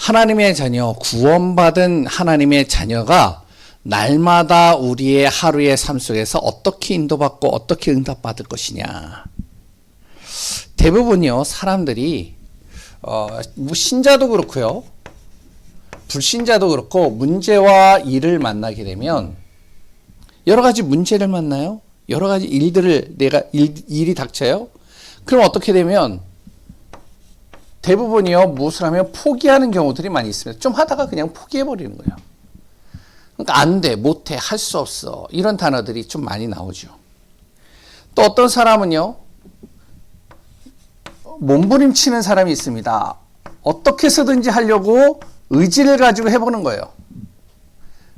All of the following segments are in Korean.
하나님의 자녀, 구원받은 하나님의 자녀가 날마다 우리의 하루의 삶 속에서 어떻게 인도받고 어떻게 응답받을 것이냐. 대부분요, 사람들이 신자도 그렇고요, 불신자도 그렇고 문제와 일을 만나게 되면 여러 가지 문제를 만나요. 여러 가지 일들을 일이 닥쳐요. 그럼 어떻게 되면 대부분이요, 무엇을 하면 포기하는 경우들이 많이 있습니다. 좀 하다가 그냥 포기해버리는 거예요. 그러니까 안 돼, 못해, 할 수 없어, 이런 단어들이 좀 많이 나오죠. 또 어떤 사람은요, 몸부림치는 사람이 있습니다. 어떻게 해서든지 하려고 의지를 가지고 해보는 거예요.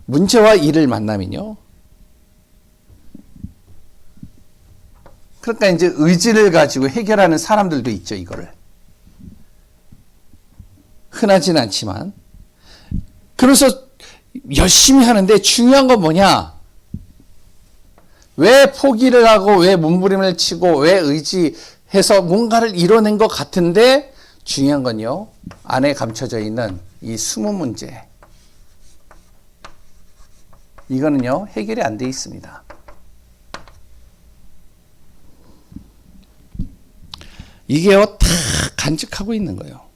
문제와 일을 만나면요, 그러니까 이제 의지를 가지고 해결하는 사람들도 있죠. 이거를 흔하진 않지만, 그래서 열심히 하는데 중요한 건 뭐냐? 왜 포기를 하고, 왜 몸부림을 치고, 왜 의지해서 뭔가를 이뤄낸 것 같은데, 중요한 건요, 안에 감춰져 있는 이 숨은 문제, 이거는요 해결이 안 돼 있습니다. 이게요 다 간직하고 있는 거예요.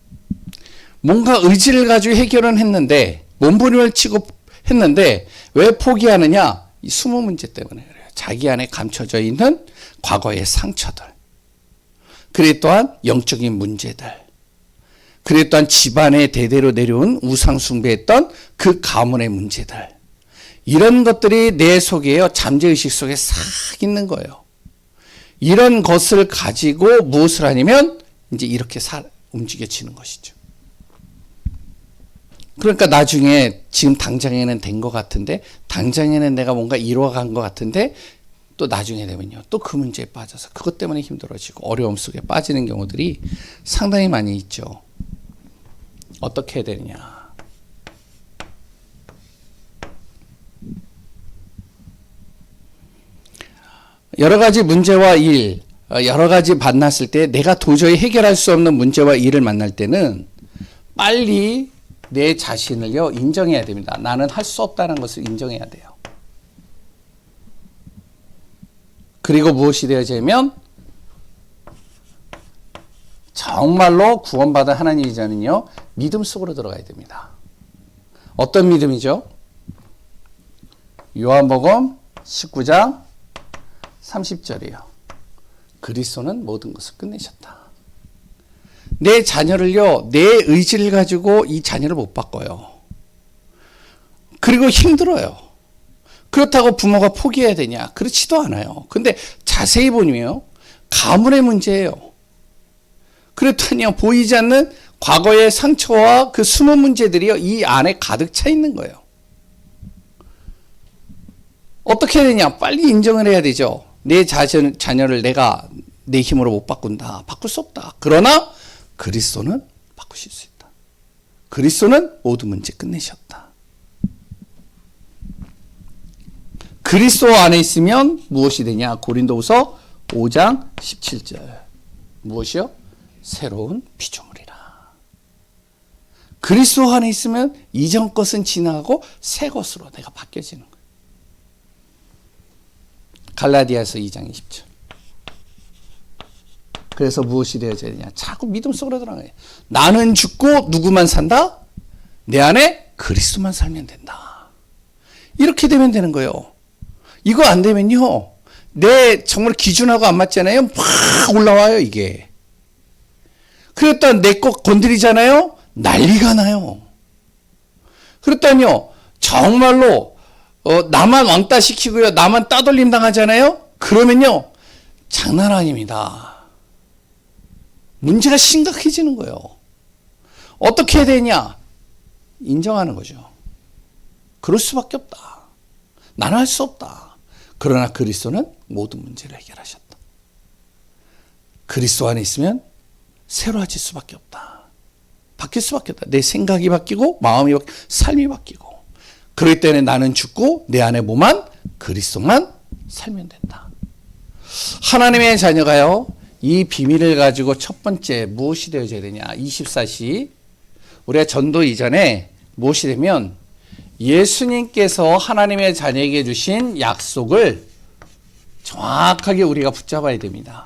뭔가 의지를 가지고 해결은 했는데, 몸부림을 치고 했는데 왜 포기하느냐? 이 숨은 문제 때문에 그래요. 자기 안에 감춰져 있는 과거의 상처들, 그리고 또한 영적인 문제들, 그리고 또한 집안에 대대로 내려온 우상 숭배했던 그 가문의 문제들, 이런 것들이 내 속에요, 잠재의식 속에 싹 있는 거예요. 이런 것을 가지고 무엇을 하냐면 이제 이렇게 움직여지는 것이죠. 그러니까 나중에 지금 당장에는 된 것 같은데, 당장에는 내가 뭔가 이루어간 것 같은데, 또 나중에 되면요, 또 그 문제에 빠져서 그것 때문에 힘들어지고 어려움 속에 빠지는 경우들이 상당히 많이 있죠. 어떻게 해야 되느냐? 여러 가지 문제와 일, 여러 가지 만났을 때 내가 도저히 해결할 수 없는 문제와 일을 만날 때는 빨리 내 자신을요 인정해야 됩니다. 나는 할 수 없다는 것을 인정해야 돼요. 그리고 무엇이 되어지면 정말로 구원받은 하나님의 자는요 믿음 속으로 들어가야 됩니다. 어떤 믿음이죠? 요한복음 19장 30절이요. 그리스도는 모든 것을 끝내셨다. 내 자녀를요, 내 의지를 가지고 이 자녀를 못 바꿔요. 그리고 힘들어요. 그렇다고 부모가 포기해야 되냐? 그렇지도 않아요. 근데 자세히 보면요, 가문의 문제예요. 그렇다니요, 보이지 않는 과거의 상처와 그 숨은 문제들이요, 이 안에 가득 차 있는 거예요. 어떻게 해야 되냐? 빨리 인정을 해야 되죠. 내 자녀를 내가 내 힘으로 못 바꾼다. 바꿀 수 없다. 그러나 그리스도는 바꾸실 수 있다. 그리스도는 모든 문제 끝내셨다. 그리스도 안에 있으면 무엇이 되냐? 고린도후서 5장 17절. 무엇이요? 새로운 피조물이라. 그리스도 안에 있으면 이전 것은 지나가고 새 것으로 내가 바뀌어지는 거예요. 갈라디아서 2장 20절. 그래서 무엇이 되어져야 되냐? 자꾸 믿음 속으로 들어가요. 나는 죽고 누구만 산다? 내 안에 그리스도만 살면 된다. 이렇게 되면 되는 거예요. 이거 안 되면요, 내 정말 기준하고 안 맞잖아요. 막 올라와요, 이게. 그랬더니 내 것 건드리잖아요. 난리가 나요. 그랬더니요, 정말로 나만 왕따 시키고요, 나만 따돌림 당하잖아요. 그러면요, 장난 아닙니다. 문제가 심각해지는 거예요. 어떻게 해야 되냐? 인정하는 거죠. 그럴 수밖에 없다. 나는 할 수 없다. 그러나 그리스도는 모든 문제를 해결하셨다. 그리스도 안에 있으면 새로워질 수밖에 없다. 바뀔 수밖에 없다. 내 생각이 바뀌고 마음이 바뀌고 삶이 바뀌고, 그럴 때는 나는 죽고 내 안에 뭐만? 그리스도만 살면 된다. 하나님의 자녀가요, 이 비밀을 가지고 첫 번째 무엇이 되어져야 되냐? 24시 우리가 전도 이전에 무엇이 되면 예수님께서 하나님의 자녀에게 주신 약속을 정확하게 우리가 붙잡아야 됩니다.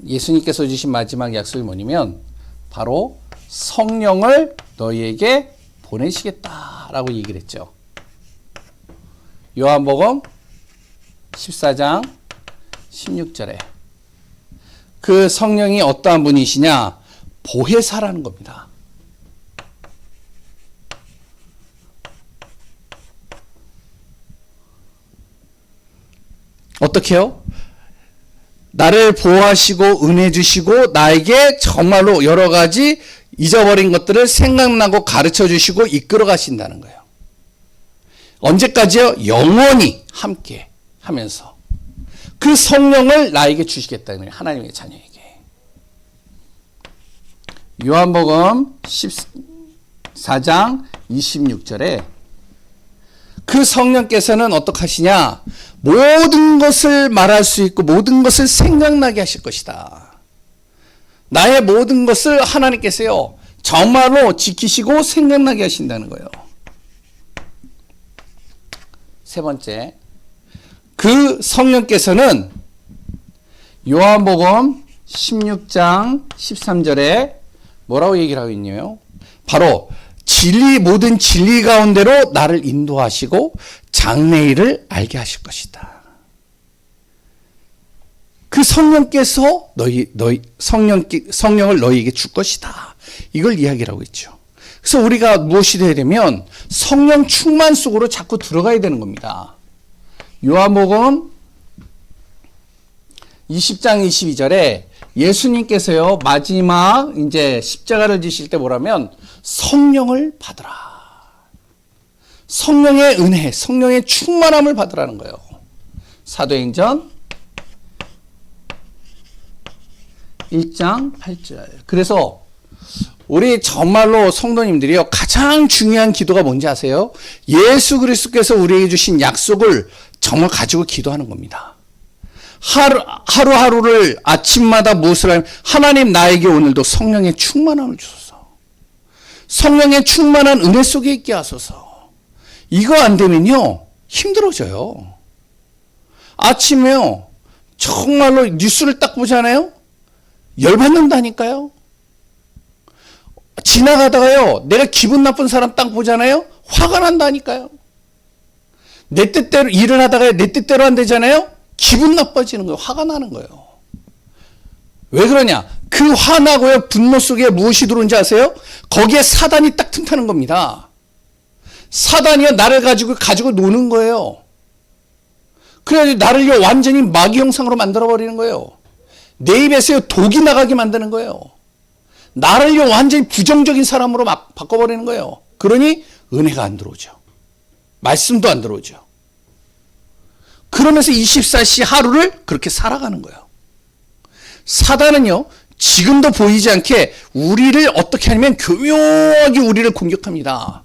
예수님께서 주신 마지막 약속이 뭐냐면 바로 성령을 너희에게 보내시겠다라고 얘기를 했죠. 요한복음 14장 16절에 그 성령이 어떠한 분이시냐? 보혜사라는 겁니다. 어떻게요? 나를 보호하시고 은혜 주시고 나에게 정말로 여러 가지 잊어버린 것들을 생각나고 가르쳐 주시고 이끌어 가신다는 거예요. 언제까지요? 영원히 함께 하면서 그 성령을 나에게 주시겠다는 거예요. 하나님의 자녀에게. 요한복음 14장 26절에 그 성령께서는 어떻게 하시냐? 모든 것을 말할 수 있고 모든 것을 생각나게 하실 것이다. 나의 모든 것을 하나님께서요 정말로 지키시고 생각나게 하신다는 거예요. 세 번째, 그 성령께서는 요한복음 16장 13절에 뭐라고 얘기를 하고 있냐요? 바로 모든 진리 가운데로 나를 인도하시고 장래일을 알게 하실 것이다. 그 성령께서 성령을 너희에게 줄 것이다. 이걸 이야기를 하고 있죠. 그래서 우리가 무엇이 되어야 되면 성령 충만 속으로 자꾸 들어가야 되는 겁니다. 요한복음 20장 22절에 예수님께서요 마지막 이제 십자가를 지실 때 뭐라면 성령을 받으라. 성령의 은혜, 성령의 충만함을 받으라는 거예요. 사도행전 1장 8절. 그래서 우리 정말로 성도님들이요 가장 중요한 기도가 뭔지 아세요? 예수 그리스도께서 우리에게 주신 약속을 정말 가지고 기도하는 겁니다. 하루하루를 아침마다 무엇을 하면 하나님 나에게 오늘도 성령의 충만함을 주소서. 성령의 충만한 은혜 속에 있게 하소서. 이거 안 되면요 힘들어져요. 아침에요 정말로 뉴스를 딱 보잖아요. 열받는다니까요. 지나가다가요 내가 기분 나쁜 사람 딱 보잖아요. 화가 난다니까요. 내 뜻대로 일을 하다가 내 뜻대로 안 되잖아요. 기분 나빠지는 거예요. 화가 나는 거예요. 왜 그러냐? 그 화나고요 분노 속에 무엇이 들어온지 아세요? 거기에 사단이 딱 틈타는 겁니다. 사단이요 나를 가지고 노는 거예요. 그래가지고 나를요 완전히 마귀 형상으로 만들어버리는 거예요. 내 입에서요 독이 나가게 만드는 거예요. 나를요 완전히 부정적인 사람으로 막 바꿔버리는 거예요. 그러니 은혜가 안 들어오죠. 말씀도 안 들어오죠. 그러면서 24시 하루를 그렇게 살아가는 거예요. 사단은요 지금도 보이지 않게 우리를 어떻게 하냐면 교묘하게 우리를 공격합니다.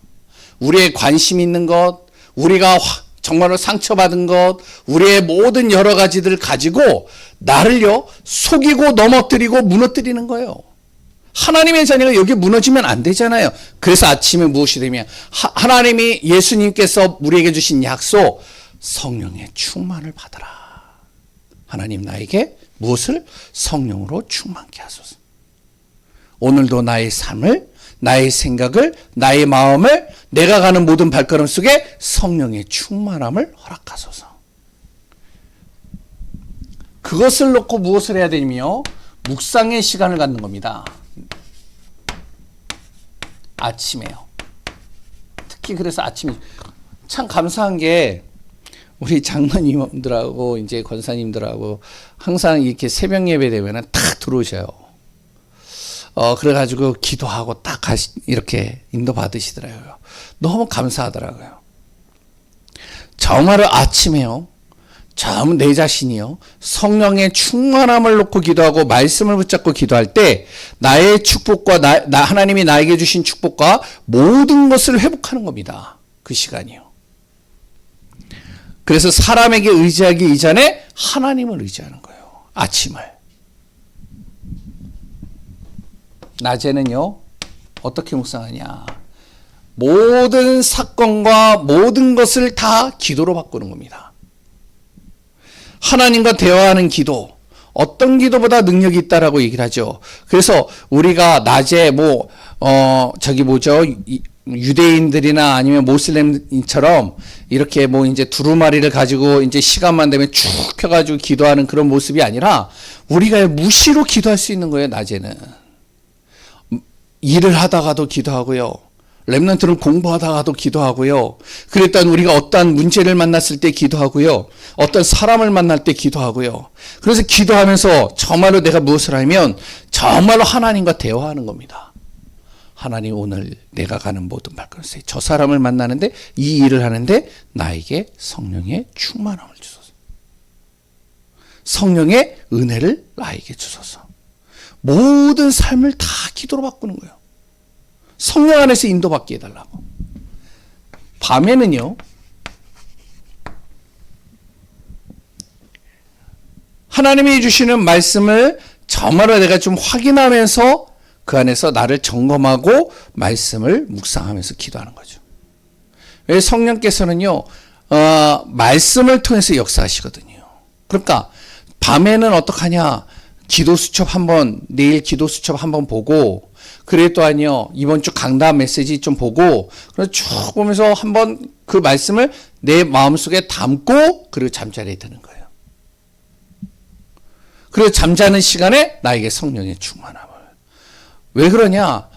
우리의 관심 있는 것, 우리가 정말로 상처받은 것, 우리의 모든 여러 가지들을 가지고 나를요 속이고 넘어뜨리고 무너뜨리는 거예요. 하나님의 자녀가 여기 무너지면 안 되잖아요. 그래서 아침에 무엇이 되면 하나님이 예수님께서 우리에게 주신 약속 성령의 충만을 받아라. 하나님 나에게 무엇을? 성령으로 충만케 하소서. 오늘도 나의 삶을, 나의 생각을, 나의 마음을, 내가 가는 모든 발걸음 속에 성령의 충만함을 허락하소서. 그것을 놓고 무엇을 해야 되냐면요 묵상의 시간을 갖는 겁니다. 아침에요. 특히 그래서 아침에 참 감사한 게 우리 장로님들하고 이제 권사님들하고 항상 이렇게 새벽 예배 되면은 탁 들어오셔요. 그래가지고 기도하고 딱 이렇게 인도 받으시더라고요. 너무 감사하더라고요. 정말 아침에요. 참 내 자신이요. 성령의 충만함을 놓고 기도하고 말씀을 붙잡고 기도할 때 나의 축복과 하나님이 나에게 주신 축복과 모든 것을 회복하는 겁니다. 그 시간이요. 그래서 사람에게 의지하기 이전에 하나님을 의지하는 거예요. 아침을. 낮에는요, 어떻게 묵상하냐. 모든 사건과 모든 것을 다 기도로 바꾸는 겁니다. 하나님과 대화하는 기도, 어떤 기도보다 능력이 있다라고 얘기를 하죠. 그래서 우리가 낮에 유대인들이나 아니면 모슬렘처럼 이렇게 이제 두루마리를 가지고 이제 시간만 되면 쭉 펴가지고 기도하는 그런 모습이 아니라 우리가 무시로 기도할 수 있는 거예요, 낮에는. 일을 하다가도 기도하고요. 렘넌트를 공부하다가도 기도하고요. 그랬더니 우리가 어떠한 문제를 만났을 때 기도하고요. 어떤 사람을 만날 때 기도하고요. 그래서 기도하면서 정말로 내가 무엇을 하면 정말로 하나님과 대화하는 겁니다. 하나님, 오늘 내가 가는 모든 발걸음에 저 사람을 만나는데 이 일을 하는데 나에게 성령의 충만함을 주소서. 성령의 은혜를 나에게 주소서. 모든 삶을 다 기도로 바꾸는 거예요. 성령 안에서 인도받게 해달라고. 밤에는요, 하나님이 주시는 말씀을 정말로 내가 좀 확인하면서 그 안에서 나를 점검하고 말씀을 묵상하면서 기도하는 거죠. 왜 성령께서는요, 말씀을 통해서 역사하시거든요. 그러니까 밤에는 어떡하냐, 기도 수첩 내일 기도 수첩 한번 보고, 그래 또 아니요, 이번 주 강단 메시지 좀 보고, 그래서 쭉 보면서 한번 그 말씀을 내 마음속에 담고, 그리고 잠자리에 드는 거예요. 그리고 잠자는 시간에 나에게 성령의 충만함을. 왜 그러냐?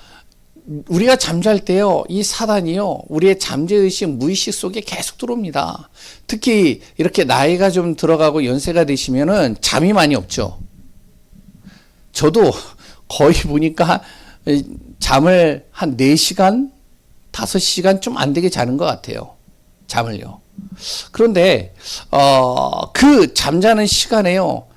우리가 잠잘 때요, 이 사단이요, 우리의 잠재의식, 무의식 속에 계속 들어옵니다. 특히 이렇게 나이가 좀 들어가고 연세가 되시면은 잠이 많이 없죠. 저도 거의 보니까 잠을 한 4시간, 5시간 좀 안 되게 자는 것 같아요. 잠을요. 그런데, 그 잠자는 시간에요,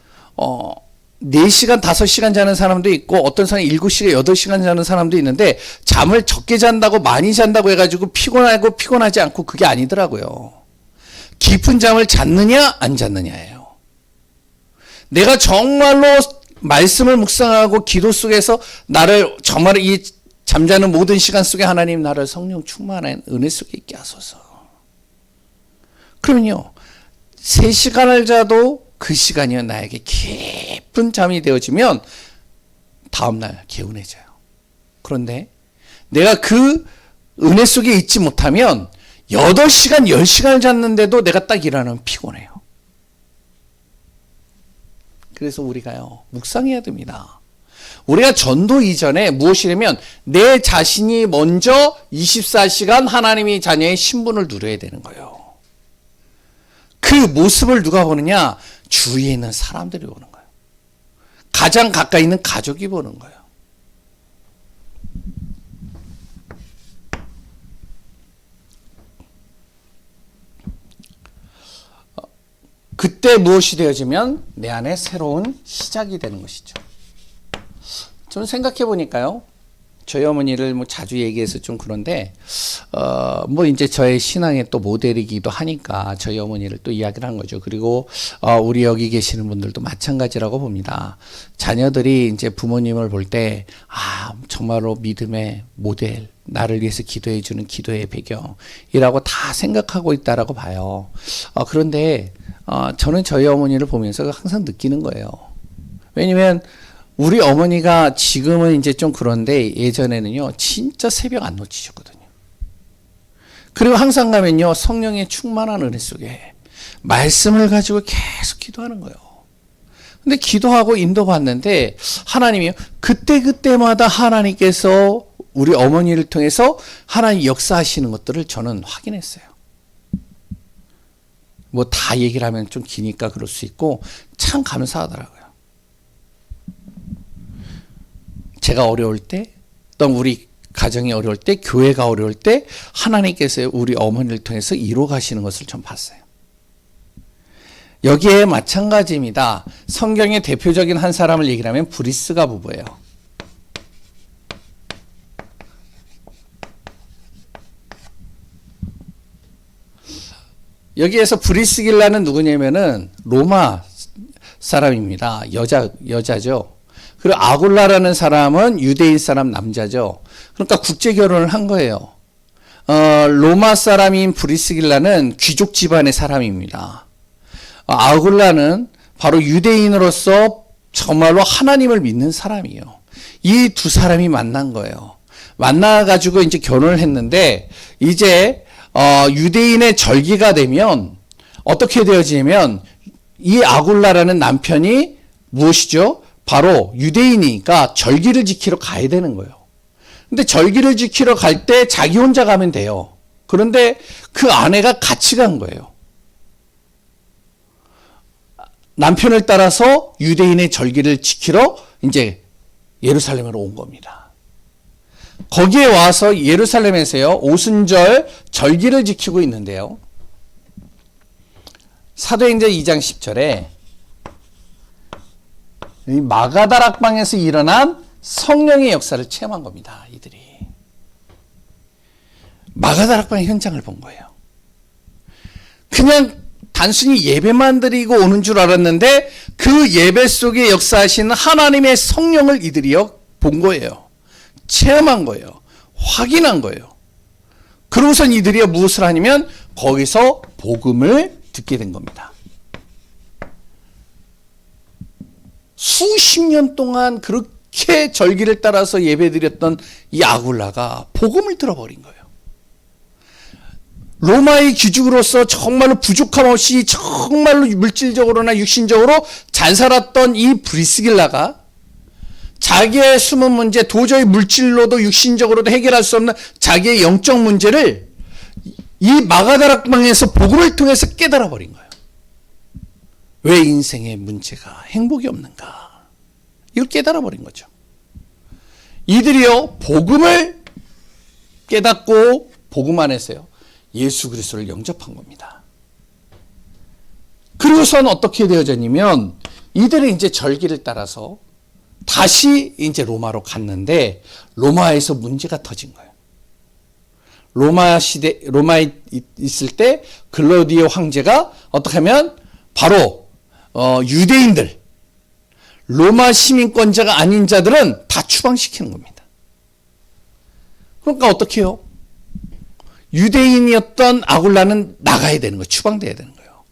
4시간, 5시간 자는 사람도 있고, 어떤 사람이 7시간, 8시간 자는 사람도 있는데, 잠을 적게 잔다고 많이 잔다고 해가지고 피곤하고 피곤하지 않고 그게 아니더라고요. 깊은 잠을 잤느냐, 안 잤느냐예요. 내가 정말로 말씀을 묵상하고 기도 속에서 나를 정말 이 잠자는 모든 시간 속에 하나님 나를 성령 충만한 은혜 속에 있게 하소서. 그러면요, 3시간을 자도 그 시간이 나에게 깊은 잠이 되어지면 다음날 개운해져요. 그런데 내가 그 은혜 속에 있지 못하면 8시간, 10시간을 잤는데도 내가 딱 일어나면 피곤해요. 그래서 우리가요, 묵상해야 됩니다. 우리가 전도 이전에 무엇이냐면 내 자신이 먼저 24시간 하나님의 자녀의 신분을 누려야 되는 거예요. 그 모습을 누가 보느냐? 주위에 있는 사람들이 보는 거예요. 가장 가까이 있는 가족이 보는 거예요. 그때 무엇이 되어지면 내 안에 새로운 시작이 되는 것이죠. 저는 생각해 보니까요, 저희 어머니를 자주 얘기해서 좀 그런데, 이제 저의 신앙의 또 모델이기도 하니까 저희 어머니를 또 이야기를 한 거죠. 그리고, 우리 여기 계시는 분들도 마찬가지라고 봅니다. 자녀들이 이제 부모님을 볼 때, 정말로 믿음의 모델, 나를 위해서 기도해주는 기도의 배경이라고 다 생각하고 있다라고 봐요. 그런데, 저는 저희 어머니를 보면서 항상 느끼는 거예요. 왜냐면, 우리 어머니가 지금은 이제 좀 그런데 예전에는요, 진짜 새벽 안 놓치셨거든요. 그리고 항상 가면요, 성령의 충만한 은혜 속에 말씀을 가지고 계속 기도하는 거예요. 근데 기도하고 인도받는데 하나님이요, 그때그때마다 하나님께서 우리 어머니를 통해서 하나님 역사하시는 것들을 저는 확인했어요. 다 얘기를 하면 좀 기니까 그럴 수 있고, 참 감사하더라고요. 제가 어려울 때, 또 우리 가정이 어려울 때, 교회가 어려울 때 하나님께서 우리 어머니를 통해서 이루어 가시는 것을 좀 봤어요. 여기에 마찬가지입니다. 성경의 대표적인 한 사람을 얘기를 하면 브리스가 부부예요. 여기에서 브리스길라는 누구냐면은 로마 사람입니다. 여자죠. 그리고 아굴라라는 사람은 유대인 사람 남자죠. 그러니까 국제 결혼을 한 거예요. 로마 사람인 브리스길라는 귀족 집안의 사람입니다. 아굴라는 바로 유대인으로서 정말로 하나님을 믿는 사람이에요. 이 두 사람이 만난 거예요. 만나가지고 이제 결혼을 했는데, 이제 유대인의 절기가 되면 어떻게 되어지냐면, 이 아굴라라는 남편이 무엇이죠? 바로 유대인이니까 절기를 지키러 가야 되는 거예요. 근데 절기를 지키러 갈 때 자기 혼자 가면 돼요. 그런데 그 아내가 같이 간 거예요. 남편을 따라서 유대인의 절기를 지키러 이제 예루살렘으로 온 겁니다. 거기에 와서 예루살렘에서요, 오순절 절기를 지키고 있는데요. 사도행전 2장 10절에 이 마가다락방에서 일어난 성령의 역사를 체험한 겁니다. 이들이 마가다락방의 현장을 본 거예요. 그냥 단순히 예배만 드리고 오는 줄 알았는데 그 예배 속에 역사하시는 하나님의 성령을 이들이요 본 거예요. 체험한 거예요. 확인한 거예요. 그러고선 이들이요 무엇을 하냐면 거기서 복음을 듣게 된 겁니다. 수십 년 동안 그렇게 절기를 따라서 예배드렸던 이 아굴라가 복음을 들어버린 거예요. 로마의 귀족으로서 정말로 부족함 없이 정말로 물질적으로나 육신적으로 잘 살았던 이 브리스길라가 자기의 숨은 문제, 도저히 물질로도 육신적으로도 해결할 수 없는 자기의 영적 문제를 이 마가다락방에서 복음을 통해서 깨달아 버린 거예요. 왜 인생의 문제가 행복이 없는가? 이걸 깨달아 버린 거죠. 이들이요 복음을 깨닫고 복음 안에서요 예수 그리스도를 영접한 겁니다. 그리고선 어떻게 되어졌냐면 이들은 이제 절기를 따라서 다시 이제 로마로 갔는데 로마에서 문제가 터진 거예요. 로마에 있을 때 글라우디오 황제가 어떻게 하면 바로 유대인들, 로마 시민권자가 아닌 자들은 다 추방시키는 겁니다. 그러니까 어떻게 해요? 유대인이었던 아굴라는 나가야 되는 거예요. 추방돼야 되는 거예요.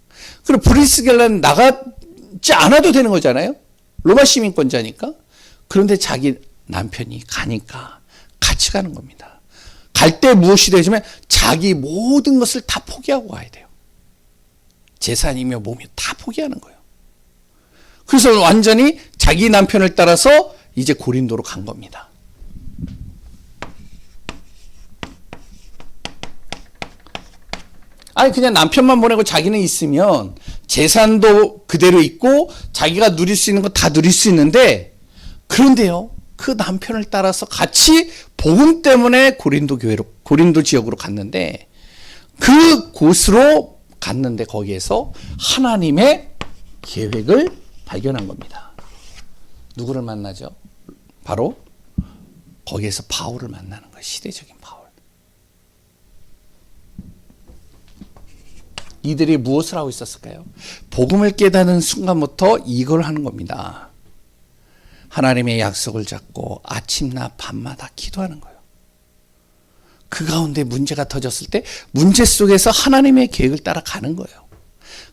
그리고 브리스길라는 나가지 않아도 되는 거잖아요. 로마 시민권자니까. 그런데 자기 남편이 가니까 같이 가는 겁니다. 갈 때 무엇이 되냐면 자기 모든 것을 다 포기하고 가야 돼요. 재산이며 몸이 다 포기하는 거예요. 그래서 완전히 자기 남편을 따라서 이제 고린도로 간 겁니다. 아니 그냥 남편만 보내고 자기는 있으면 재산도 그대로 있고 자기가 누릴 수 있는 거 다 누릴 수 있는데, 그런데요 그 남편을 따라서 같이 복음 때문에 고린도 지역으로 갔는데, 그 곳으로 갔는데 거기에서 하나님의 계획을 발견한 겁니다. 누구를 만나죠? 바로 거기에서 바울을 만나는 거예요. 시대적인 바울. 이들이 무엇을 하고 있었을까요? 복음을 깨닫는 순간부터 이걸 하는 겁니다. 하나님의 약속을 잡고 아침나 밤마다 기도하는 거예요. 그 가운데 문제가 터졌을 때 문제 속에서 하나님의 계획을 따라가는 거예요.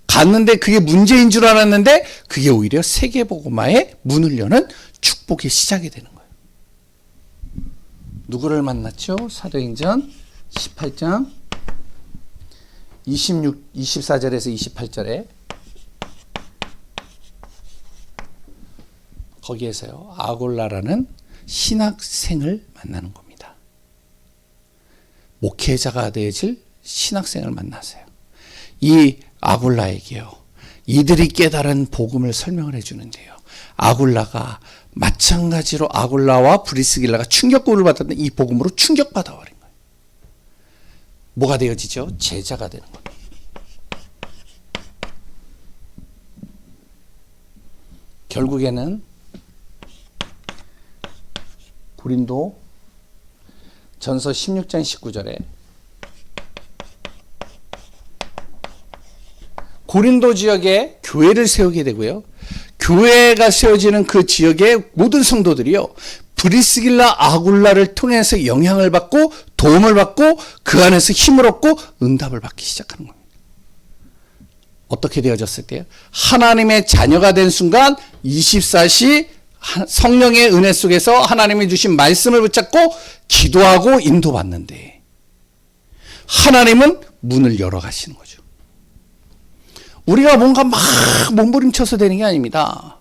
갔는데 그게 문제인 줄 알았는데 그게 오히려 세계복음화의 문을 여는 축복의 시작이 되는 거예요. 누구를 만났죠? 사도행전 18장 24절에서 28절에 거기에서요 아골라라는 신학생을 만나는 겁니다. 목회자가 되어질 신학생을 만나세요. 이 아굴라에게요 이들이 깨달은 복음을 설명을 해주는데요, 아굴라가 마찬가지로 아굴라와 브리스길라가 충격을 받았던 이 복음으로 충격받아 버린 거예요. 뭐가 되어지죠? 제자가 되는 겁니다. 결국에는 고린도 전서 16장 19절에 고린도 지역에 교회를 세우게 되고요. 교회가 세워지는 그 지역의 모든 성도들이요, 브리스길라 아굴라를 통해서 영향을 받고 도움을 받고 그 안에서 힘을 얻고 응답을 받기 시작하는 겁니다. 어떻게 되어졌을 때요? 하나님의 자녀가 된 순간 24시 성령의 은혜 속에서 하나님이 주신 말씀을 붙잡고 기도하고 인도받는데 하나님은 문을 열어 가시는 거죠. 우리가 뭔가 막 몸부림쳐서 되는 게 아닙니다.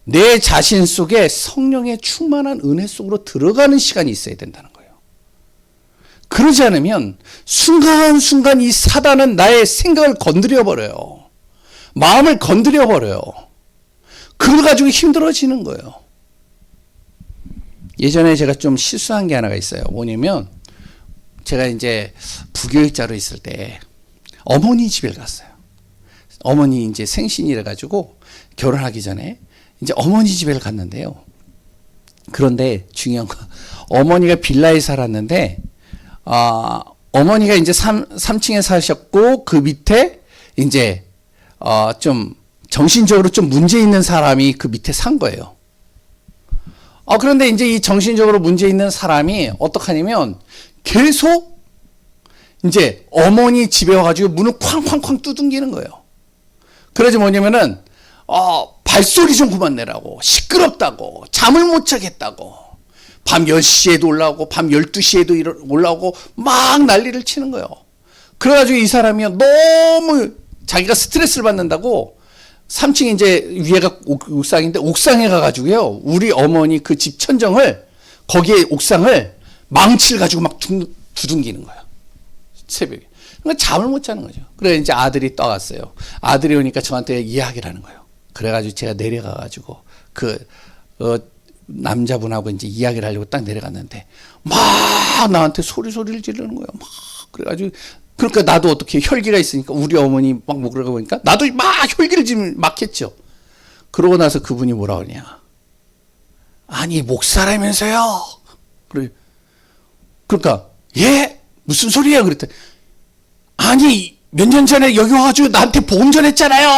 내 자신 속에 성령의 충만한 은혜 속으로 들어가는 시간이 있어야 된다는 거예요. 그러지 않으면 순간순간 이 사단은 나의 생각을 건드려 버려요. 마음을 건드려 버려요. 그걸 가지고 힘들어지는 거예요. 예전에 제가 좀 실수한 게 하나가 있어요. 뭐냐면 제가 이제 부교육자로 있을 때 어머니 집에 갔어요. 어머니 이제 생신이라 가지고 결혼하기 전에 이제 어머니 집에 갔는데요. 그런데 중요한 거, 어머니가 빌라에 살았는데 어머니가 이제 3층에 사셨고 그 밑에 이제 좀 정신적으로 좀 문제 있는 사람이 그 밑에 산 거예요. 그런데 이제 이 정신적으로 문제 있는 사람이 어떡하냐면 계속 이제 어머니 집에 와가지고 문을 쾅쾅쾅 두둥기는 거예요. 그래서 뭐냐면은 발소리 좀 그만 내라고, 시끄럽다고, 잠을 못 자겠다고, 밤 10시에도 올라오고 밤 12시에도 올라오고 막 난리를 치는 거예요. 그래가지고 이 사람이 너무 자기가 스트레스를 받는다고 3층에 이제 위에가 옥상인데 옥상에 가가지고요, 우리 어머니 그 집 천정을, 거기에 옥상을 망치를 가지고 막 두둥기는 거예요. 새벽에. 그러니까 잠을 못 자는 거죠. 그래 이제 아들이 떠갔어요. 아들이 오니까 저한테 이야기를 하는 거예요. 그래가지고 제가 내려가가지고 남자분하고 이제 이야기를 하려고 딱 내려갔는데 막 나한테 소리를 지르는 거예요. 막 그래가지고 그러니까 나도 어떻게 혈기가 있으니까 우리 어머니 막 먹으라고 보니까 나도 막 혈기를 지금 막 했죠. 그러고 나서 그분이 뭐라 그러냐. 아니 목사라면서요. 그러니까 예? 무슨 소리예요? 그랬더니 아니 몇 년 전에 여기 와가지고 나한테 복음 전했잖아요.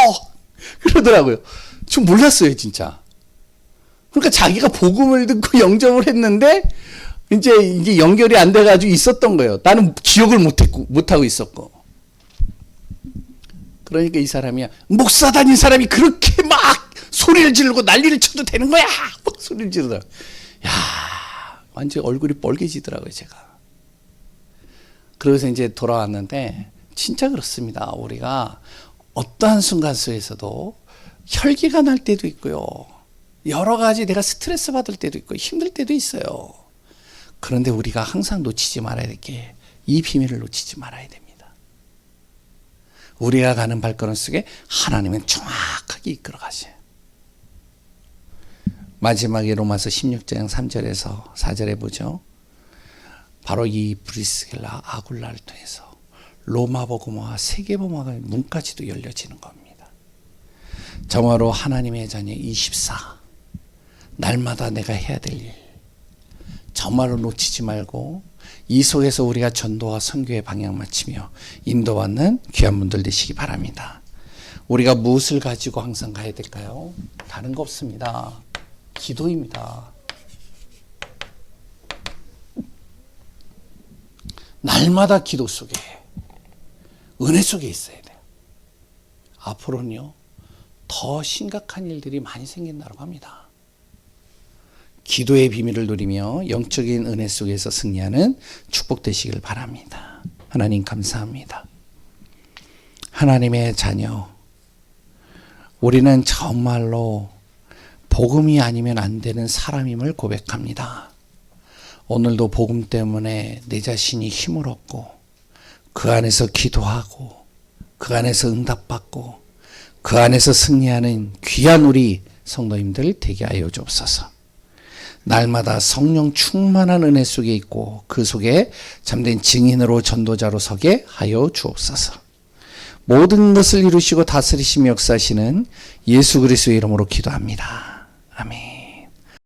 그러더라고요. 좀 몰랐어요 진짜. 그러니까 자기가 복음을 듣고 영접을 했는데 이제 연결이 안 돼가지고 있었던 거예요. 나는 기억을 못하고 있었고. 그러니까 이 사람이야, 목사 다닌 사람이 그렇게 막 소리를 지르고 난리를 쳐도 되는 거야. 막 소리를 지르더라고요. 야, 완전 얼굴이 빨개지더라고요 제가. 그래서 이제 돌아왔는데 진짜 그렇습니다. 우리가 어떠한 순간 속에서도 혈기가 날 때도 있고요, 여러 가지 내가 스트레스 받을 때도 있고 힘들 때도 있어요. 그런데 우리가 항상 놓치지 말아야 될 게 이 비밀을 놓치지 말아야 됩니다. 우리가 가는 발걸음 속에 하나님은 정확하게 이끌어 가셔요. 마지막에 로마서 16장 3절에서 4절에 보죠. 바로 이 브리스길라 아굴라를 통해서 로마 복음화와 세계 복음화가 문까지도 열려지는 겁니다. 정말로 하나님의 자녀 24, 날마다 내가 해야 될 일 정말로 놓치지 말고 이 속에서 우리가 전도와 선교의 방향 맞추며 인도받는 귀한 분들 되시기 바랍니다. 우리가 무엇을 가지고 항상 가야 될까요? 다른 거 없습니다. 기도입니다. 날마다 기도 속에, 은혜 속에 있어야 돼요. 앞으로는요, 더 심각한 일들이 많이 생긴다고 합니다. 기도의 비밀을 누리며 영적인 은혜 속에서 승리하는 축복 되시길 바랍니다. 하나님 감사합니다. 하나님의 자녀, 우리는 정말로 복음이 아니면 안 되는 사람임을 고백합니다. 오늘도 복음 때문에 내 자신이 힘을 얻고 그 안에서 기도하고 그 안에서 응답받고 그 안에서 승리하는 귀한 우리 성도님들 되게 하여 주옵소서. 날마다 성령 충만한 은혜 속에 있고 그 속에 참된 증인으로 전도자로 서게 하여 주옵소서. 모든 것을 이루시고 다스리시며 역사하시는 예수 그리스도의 이름으로 기도합니다. 아멘.